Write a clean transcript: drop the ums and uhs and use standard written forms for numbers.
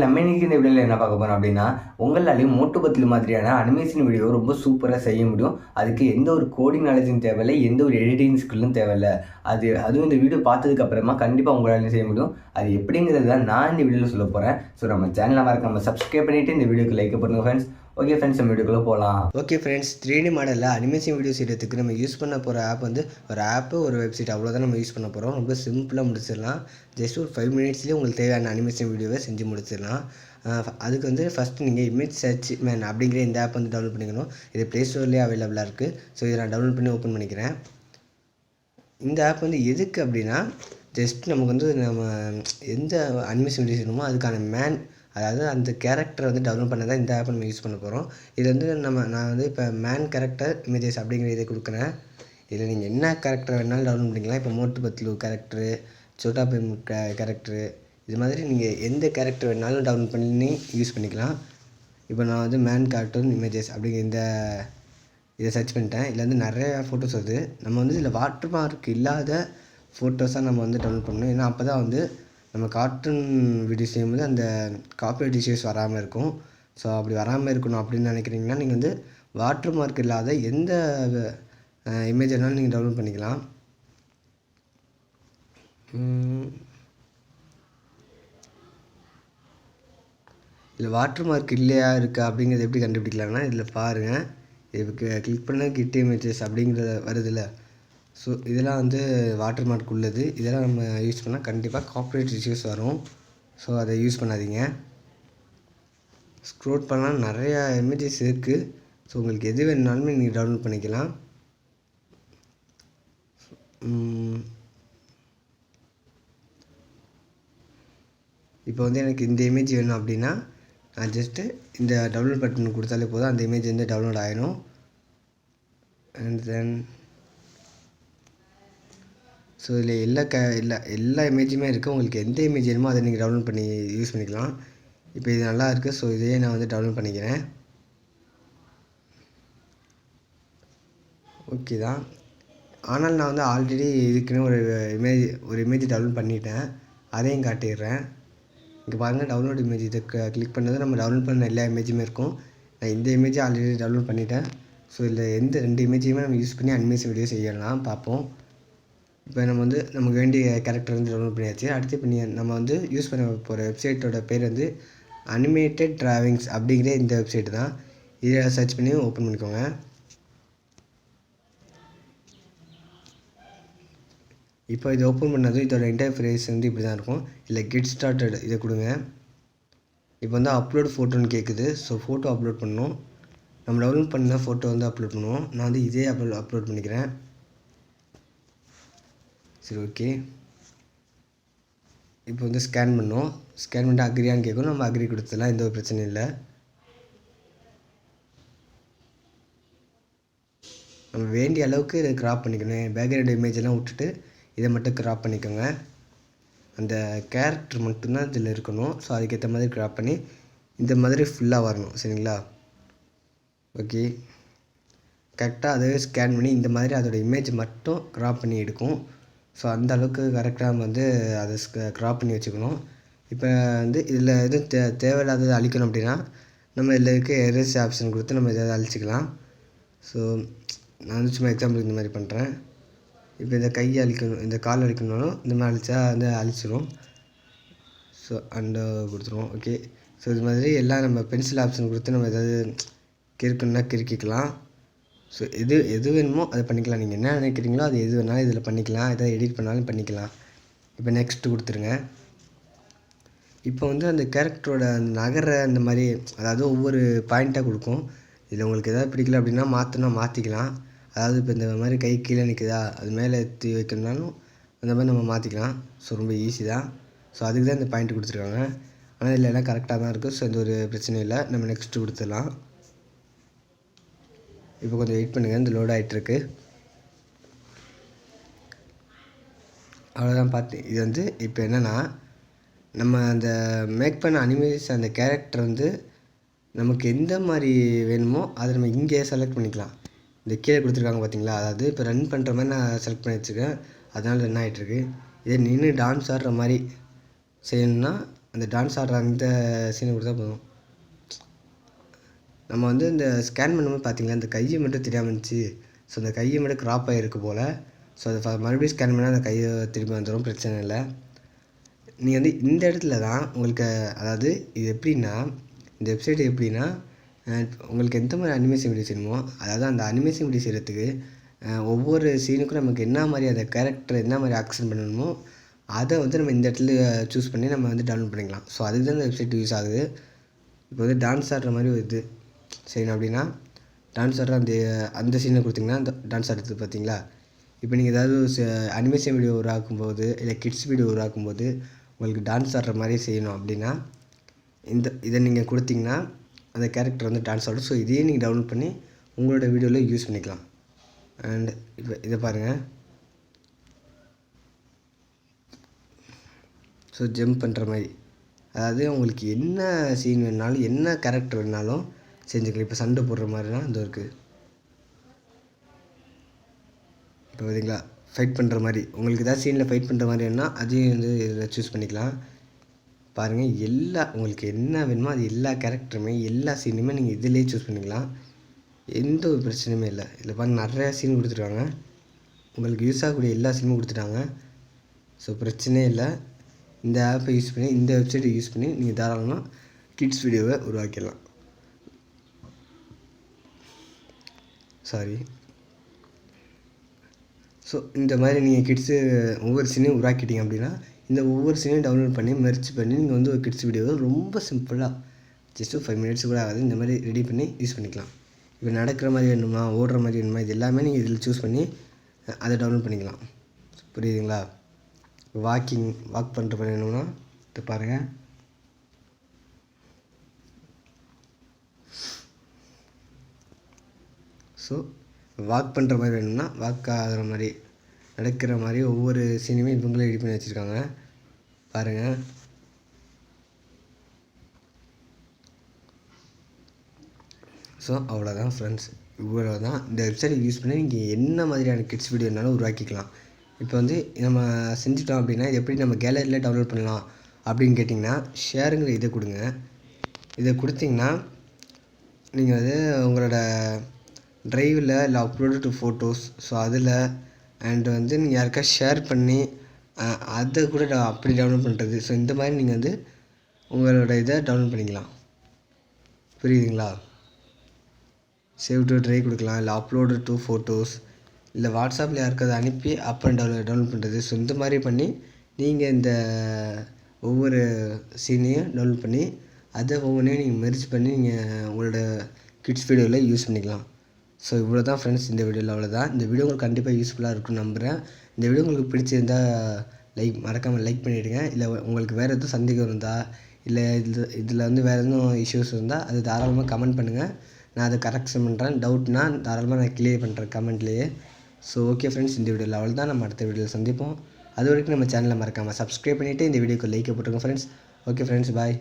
நம்ம இன்னைக்கு இந்த வீடியோவில் என்ன பார்க்க போகிறோம் அப்படின்னா உங்களாலையும் மோட்டு பத்லு மாதிரியான அனிமேஷன் வீடியோ ரொம்ப சூப்பராக செய்ய முடியும். அதுக்கு எந்த ஒரு கோடிங் நாலேஜும் தேவையில்லை, எந்த ஒரு எடிட்டிங் ஸ்கில்லும் தேவையில்லை. அதுவும் இந்த வீடியோ பார்த்ததுக்கு அப்புறமா கண்டிப்பாக உங்களாலையும் செய்ய முடியும். அது எப்படிங்கிறது தான் நான் இந்த வீடியோவில் சொல்ல போகிறேன். ஸோ நம்ம சேனலை மறக்காம சப்ஸ்கிரைப் பண்ணிவிட்டு இந்த வீடியோக்கு லைக் பண்ணுங்கள் ஃப்ரெண்ட்ஸ். ஓகே ஃப்ரெண்ட்ஸ், நம்ம வீடியோக்குள்ளே போகலாம். ஓகே ஃப்ரெண்ட்ஸ், 3D மாடலில் அனிமேஷன் வீடியோ செய்கிறதுக்கு நம்ம யூஸ் பண்ண போகிற ஆப் வந்து ஒரு ஆப்பு, ஒரு வெப்சைட், அவ்வளோதான் நம்ம யூஸ் பண்ண போகிறோம். ரொம்ப சிம்பிளாக முடிச்சிடலாம். ஜஸ்ட் ஒரு 5 மினிட்ஸ்லேயே உங்களுக்கு தேவையான அனிமேஷன் வீடியோவை செஞ்சு முடிச்சிடலாம். அதுக்கு வந்து ஃபஸ்ட்டு நீங்கள் இமேஜ் சர்ச் மேன் அப்படிங்கிற இந்த ஆப் வந்து டவுன்லோட் பண்ணிக்கணும். இது ப்ளே ஸ்டோர்லேயே அவைலபிளாக இருக்குது. ஸோ இதை நான் டவுன்லோட் பண்ணி ஓப்பன் பண்ணிக்கிறேன். இந்த ஆப் வந்து எதுக்கு அப்படின்னா, ஜஸ்ட் நமக்கு வந்து நம்ம எந்த அனிமேஷன் வீடியோ செய்யணுமோ அதுக்கான அதாவது அந்த கேரக்டரை வந்து டவுன்லோட் பண்ண தான் இந்த ஆப்பை நம்ம யூஸ் பண்ண போகிறோம். இது வந்து நான் வந்து இப்போ மேன் கேரக்டர் இமேஜஸ் அப்படிங்கிற இதை கொடுக்குறேன். இதில் நீங்கள் என்ன கேரக்டர் வேணாலும் டவுன்லோட் பண்ணிக்கலாம். இப்போ மோட்டு பத்லு கேரக்டரு, சோட்டா பீம் கேரக்டரு, இது மாதிரி நீங்கள் எந்த கேரக்டர் வேணாலும் டவுன்லோட் பண்ணி யூஸ் பண்ணிக்கலாம். இப்போ நான் வந்து மேன் கார்ட்டூன் இமேஜஸ் அப்படிங்கிற இதை சர்ச் பண்ணிட்டேன். இதில் வந்து நிறைய ஃபோட்டோஸ் வருது. நம்ம வந்து இதில் வாட்டர் மார்க் இல்லாத ஃபோட்டோஸாக நம்ம வந்து டவுன்லோட் பண்ணணும். ஏன்னா அப்போ தான் வந்து நம்ம கார்ட்டூன் வீடியோ செய்யும்போது அந்த காப்பிரைட் இஷ்யூஸ் வராமல் இருக்கும். ஸோ அப்படி வராமல் இருக்கணும் அப்படின்னு நினைக்கிறீங்கன்னா நீங்கள் வந்து வாட்டர் மார்க் இல்லாத எந்த இமேஜ் வேணாலும் நீங்கள் டவுன்லோட் பண்ணிக்கலாம். இதில் வாட்டர் மார்க் இல்லையா இருக்கா அப்படிங்கிறது எப்படி கண்டுபிடிக்கலாம்னா, இதில் பாருங்கள், இதுக்கு கிளிக் பண்ண கிட் இமேஜஸ் அப்படிங்கிறத வருதுல்ல. ஸோ இதெல்லாம் வந்து வாட்டர் மார்க் உள்ளது. இதெல்லாம் நம்ம யூஸ் பண்ணால் கண்டிப்பாக காப்பிரைட் இஷ்யூஸ் வரும். ஸோ அதை யூஸ் பண்ணாதீங்க. ஸ்க்ரோல் பண்ணால் நிறையா இமேஜஸ் இருக்குது. ஸோ உங்களுக்கு எது வேணுனாலுமே நீங்கள் டவுன்லோட் பண்ணிக்கலாம். இப்போ வந்து எனக்கு இந்த இமேஜ் வேணும் அப்படின்னா நான் ஜஸ்ட்டு இந்த டவுன்லோட் பட்டன் கொடுத்தாலே போதும், அந்த இமேஜ் வந்து டவுன்லோட் ஆகிடும். அண்ட் தென் ஸோ இதில் எல்லா இமேஜுமே இருக்குது. உங்களுக்கு எந்த இமேஜ் வேணுமோ அதை நீங்கள் டவுன்லோட் பண்ணி யூஸ் பண்ணிக்கலாம். இப்போ இது நல்லா இருக்குது. ஸோ இதையே நான் வந்து டவுன்லோட் பண்ணிக்கிறேன். ஓகே தான். ஆனால் நான் வந்து ஆல்ரெடி இதுக்குன்னு ஒரு இமேஜ் டவுன்லோட் பண்ணிட்டேன். அதையும் காட்டிடுறேன். இங்கே பாருங்கள், டவுன்லோட் இமேஜ். இதை கிளிக் பண்ணது நம்ம டவுன்லோட் பண்ண எல்லா இமேஜுமே இருக்கும். நான் இந்த இமேஜை ஆல்ரெடி டவுன்லோட் பண்ணிட்டேன். ஸோ இதில் எந்த 2 இமேஜையுமே நம்ம யூஸ் பண்ணி அனிமேஷன் வீடியோ செய்யலாம், பார்ப்போம். இப்போ நம்ம வந்து நமக்கு வேண்டிய கேரக்டர் வந்து டவுன்லோட் பண்ணியாச்சு. அடுத்து இப்போ நம்ம வந்து யூஸ் பண்ண போகிற வெப்சைட்டோட பேர் வந்து அனிமேட்டட் டிராவிங்ஸ் அப்படிங்கிற இந்த வெப்சைட் தான். இதை சர்ச் பண்ணி ஓப்பன் பண்ணிக்கோங்க. இப்போ இதை ஓப்பன் பண்ணதும் இதோட இன்டர்ஃபேஸ் வந்து இப்படி தான் இருக்கும். இல்லை கெட் ஸ்டார்டட் இதை கொடுங்க. இப்போ வந்து அப்லோட் ஃபோட்டோன்னு கேட்குது. ஸோ ஃபோட்டோ அப்லோட் பண்ணணும். நம்ம டவுன்லோட் பண்ண ஃபோட்டோ வந்து அப்லோட் பண்ணுவோம். நான் வந்து இதே அப்லோட் பண்ணிக்கிறேன். சரி, ஓகே. இப்போ வந்து ஸ்கேன் பண்ணிட்டு அக்ரியான்னு கேட்கும். நம்ம அக்ரி கொடுத்துடலாம், எந்த ஒரு பிரச்சனையும் இல்லை. நம்ம வேண்டிய அளவுக்கு இதை கிராப் பண்ணிக்கணும். பேக்ரவுண்ட் இமேஜ் எல்லாம் விட்டுட்டு இதை மட்டும் கிராப் பண்ணிக்கோங்க. அந்த கேரக்டர் மட்டும்தான் இதில் இருக்கணும். ஸோ அதுக்கேற்ற மாதிரி கிராப் பண்ணி இந்த மாதிரி ஃபுல்லாக வரணும். சரிங்களா? ஓகே, கரெக்டாக அதை ஸ்கேன் பண்ணி இந்த மாதிரி அதோடய இமேஜ் மட்டும் கிராப் பண்ணி எடுக்கும். ஸோ அந்த அளவுக்கு கரெக்டாக நம்ம வந்து அதை கிராப் பண்ணி வச்சுக்கணும். இப்போ வந்து இதில் எதுவும் தேவையில்லாதது அழிக்கணும் அப்படின்னா நம்ம இதில் இருக்க எரேஸ் ஆப்ஷன் கொடுத்து நம்ம எதாவது அழிச்சிக்கலாம். ஸோ நான் வந்து சும்மா எக்ஸாம்பிளுக்கு இந்த மாதிரி பண்ணுறேன். இப்போ இந்த கையை அழிக்கணும், இந்த கால் அழிக்கணும்னாலும் இந்த மாதிரி அழிச்சா வந்து அழிச்சிடும். ஸோ அண்டு கொடுத்துருவோம். ஓகே. ஸோ இது மாதிரி எல்லாம் நம்ம பென்சில் ஆப்ஷன் கொடுத்து நம்ம எதாவது கிறுக்கணுன்னா கிறுக்கிக்கலாம். ஸோ எது வேணுமோ அதை பண்ணிக்கலாம். நீங்கள் என்ன நினைக்கிறீங்களோ அது எது வேணாலும் இதில் பண்ணிக்கலாம். எதாவது எடிட் பண்ணாலும் பண்ணிக்கலாம். இப்போ நெக்ஸ்ட்டு கொடுத்துருங்க. இப்போ வந்து அந்த கேரக்டரோட நகரை அந்த மாதிரி, அதாவது ஒவ்வொரு பாயிண்ட்டாக கொடுக்கும். இதில் உங்களுக்கு எதாவது பிடிக்கல அப்படின்னா மாற்றிக்கலாம். அதாவது இப்போ இந்த மாதிரி கை கீழே நிற்குதா, அது மேலே ஏற்றி வைக்கணும்னாலும் அந்த மாதிரி நம்ம மாற்றிக்கலாம். ஸோ ரொம்ப ஈஸி தான். ஸோ அதுக்கு தான் இந்த பாயிண்ட் கொடுத்துருக்காங்க. ஆனால் இதில் எல்லாம் கரெக்டாக தான் இருக்குது. ஸோ எந்த ஒரு பிரச்சனையும் இல்லை. நம்ம நெக்ஸ்ட்டு கொடுத்துடலாம். இப்போ கொஞ்சம் வெயிட் பண்ணுங்கள், இந்த லோட் ஆகிட்டுருக்கு. அவ்வளோதான். இது வந்து இப்போ என்னென்னா, நம்ம அந்த மேக் பண்ண அனிமேஷன் அந்த கேரக்டர் வந்து நமக்கு எந்த மாதிரி வேணுமோ அதை நம்ம இங்கே செலக்ட் பண்ணிக்கலாம். இந்த கீழே கொடுத்துருக்காங்க பார்த்தீங்களா, அதாவது இப்போ ரன் பண்ணுற மாதிரி நான் செலக்ட் பண்ணி வச்சுருக்கேன். அதனால் ரன் ஆகிட்டுருக்கு. இதே நின்று டான்ஸ் ஆடுற மாதிரி செய்யணுன்னா அந்த டான்ஸ் ஆடுற அந்த சீனை கொடுத்தா போதும். நம்ம வந்து இந்த ஸ்கேன் பண்ணும்போது பார்த்தீங்களா, இந்த கையை மட்டும் தெரியாமல் இருந்துச்சு. ஸோ அந்த கையை மட்டும் க்ராப் ஆகிருக்கு போல். ஸோ அதை மறுபடியும் ஸ்கேன் பண்ணால் அந்த கையை திரும்பி வந்துடும், பிரச்சனை இல்லை. நீங்கள் வந்து இந்த இடத்துல தான் உங்களுக்கு, அதாவது இது எப்படின்னா, இந்த வெப்சைட் எப்படின்னா, உங்களுக்கு எந்த மாதிரி அனிமேஷன் வீடியோ செய்யணுமோ, அதாவது அந்த அனிமேஷன் வீடியோ செய்கிறதுக்கு ஒவ்வொரு சீனுக்கும் நமக்கு என்ன மாதிரி அந்த கேரக்டர் என்ன மாதிரி ஆக்ஷன் பண்ணணுமோ அதை வந்து நம்ம இந்த இடத்துல சூஸ் பண்ணி நம்ம வந்து டவுன்லோட் பண்ணிக்கலாம். ஸோ அதுக்கு தான் இந்த வெப்சைட் யூஸ் ஆகுது. இப்போ வந்து டான்ஸ் ஆடுற மாதிரி ஒரு இது செய்யணும் அப்படின்னா, டான்ஸ் ஆடுற அந்த சீனை கொடுத்திங்கன்னா அந்த டான்ஸ் ஆடுறது பார்த்தீங்களா. இப்போ நீங்கள் ஏதாவது அனிமேஷன் வீடியோ உருவாக்கும்போது இல்லை கிட்ஸ் வீடியோ உருவாக்கும்போது உங்களுக்கு டான்ஸ் ஆடுற மாதிரி செய்யணும் அப்படின்னா இதை நீங்கள் கொடுத்தீங்கன்னா அந்த கேரக்டர் வந்து டான்ஸ் ஆடும். ஸோ இதையே நீங்கள் டவுன்லோட் பண்ணி உங்களோட வீடியோவில் யூஸ் பண்ணிக்கலாம். அண்ட் இப்போ இதை பாருங்கள். ஸோ ஜம்ப் பண்ணுற மாதிரி, அதாவது உங்களுக்கு என்ன சீன் வேணாலும் என்ன கேரக்டர் வேணாலும் செஞ்சுக்கலாம். இப்போ சண்டை போடுற மாதிரினா இந்த இருக்குது. இப்போ பார்த்தீங்களா, ஃபைட் பண்ணுற மாதிரி உங்களுக்கு ஏதாவது சீனில் ஃபைட் பண்ணுற மாதிரி வேணுன்னா அதையும் வந்து இதில் சூஸ் பண்ணிக்கலாம். பாருங்கள், உங்களுக்கு என்ன வேணுமோ அது எல்லா கேரக்டருமே எல்லா சீனுமே நீங்கள் இதிலே சூஸ் பண்ணிக்கலாம். எந்த ஒரு பிரச்சனையுமே இல்லை. இதில் பாருங்கள், நிறையா சீன் கொடுத்துருக்காங்க. உங்களுக்கு யூஸ் ஆகக்கூடிய எல்லா சீனும் கொடுத்துட்டாங்க. ஸோ பிரச்சனையே இல்லை. இந்த ஆப்பை யூஸ் பண்ணி, இந்த வெப்சைட்டை யூஸ் பண்ணி நீங்கள் தாராளமாக கிட்ஸ் வீடியோவை உருவாக்கிடலாம். ஸோ இந்த மாதிரி நீங்கள் கிட்ஸு ஒவ்வொரு சீனையும் உருவாக்கிட்டீங்க அப்படின்னா, இந்த ஒவ்வொரு சீனையும் டவுன்லோட் பண்ணி மெர்ஜ் பண்ணி நீங்கள் வந்து ஒரு கிட்ஸ் வீடியோவை ரொம்ப சிம்பிளாக ஜஸ்ட்டு 5 மினிட்ஸ் கூட ஆகாது, இந்த மாதிரி ரெடி பண்ணி யூஸ் பண்ணிக்கலாம். இப்போ நடக்கிற மாதிரி வேணுமா, ஓடுற மாதிரி வேணுமா, இது எல்லாமே நீங்கள் இதில் சூஸ் பண்ணி அதை டவுன்லோட் பண்ணிக்கலாம். புரியுதுங்களா. வாக் பண்ணுற மாதிரி வேணும்னா இது பாருங்கள். ஸோ வாக் பண்ணுற மாதிரி வேணும்னா வாக் ஆகிற மாதிரி, நடக்கிற மாதிரி ஒவ்வொரு சீனுமே இவங்களே ரெடி பண்ணி வச்சுருக்காங்க பாருங்கள். ஸோ அவ்வளோதான் ஃப்ரெண்ட்ஸ், இவ்வளோ தான். இந்த வெப்சைட்டை யூஸ் பண்ணி நீங்கள் என்ன மாதிரியான கிட்ஸ் வீடியோனாலும் உருவாக்கிக்கலாம். இப்போ வந்து நம்ம செஞ்சுட்டோம் அப்படின்னா இது எப்படி நம்ம கேலரியில் டவுன்லோட் பண்ணலாம் அப்படின்னு கேட்டிங்கன்னா, ஷேருங்கிற இதை கொடுங்க. இதை கொடுத்திங்கன்னா நீங்கள் வந்து உங்களோட ட்ரைவில் இல்லை அப்லோடு டு ஃபோட்டோஸ், ஸோ அதில் அண்ட் வந்து நீங்கள் யாருக்கா ஷேர் பண்ணி அதை கூட அப்படி டவுன்லோட் பண்ணுறது. ஸோ இந்த மாதிரி நீங்கள் வந்து உங்களோட இதை டவுன்லோட் பண்ணிக்கலாம். புரியுதுங்களா. சேவ் டு ட்ரைவ் கொடுக்கலாம், இல்லை அப்லோடு டு ஃபோட்டோஸ், இல்லை வாட்ஸ்அப்பில் யாருக்காவது அனுப்பி அப்புறம் டவுன்லோட் பண்ணுறது. ஸோ இந்த மாதிரி பண்ணி நீங்கள் இந்த ஒவ்வொரு சீனையும் டவுன்லோட் பண்ணி அதை ஒவ்வொன்றையும் நீங்கள் மெர்ஜ் பண்ணி நீங்கள் உங்களோட கிட்ஸ் வீடியோவில் யூஸ் பண்ணிக்கலாம். ஸோ இவ்வளோ தான் ஃப்ரெண்ட்ஸ், இந்த வீடியோவில் அவ்வளோதான். இந்த வீடியோ உங்களுக்கு கண்டிப்பாக யூஸ்ஃபுல்லாக இருக்குன்னு நம்புகிறேன். இந்த வீடியோ உங்களுக்கு பிடிச்சிருந்தால் மறக்காமல் லைக் பண்ணிவிடுங்க. இல்லை உங்களுக்கு வேறு எதுவும் சந்தேகம் இருந்தால், இல்லை இதில் வந்து வேறு எதுவும் இஷ்யூஸ் இருந்தால் அது தாராளமாக கமெண்ட் பண்ணுங்கள். நான் அதை கரெக்ஷன் பண்ணுறேன். டவுட்னா தாராளமாக நான் கிளியர் பண்ணுறேன் கமெண்ட்லேயே. ஸோ ஓகே ஃப்ரெண்ட்ஸ், இந்த வீடியோவில் அவ்வளோதான். நம்ம அடுத்த வீடியோவில் சந்திப்போம். அது வரைக்கும் நம்ம சேனலை மறக்காமல் சப்ஸ்கிரைப் பண்ணிவிட்டு இந்த வீடியோக்கு லைக்கை போட்டுருங்க ஃப்ரெண்ட்ஸ். ஓகே ஃப்ரெண்ட்ஸ், பாய்.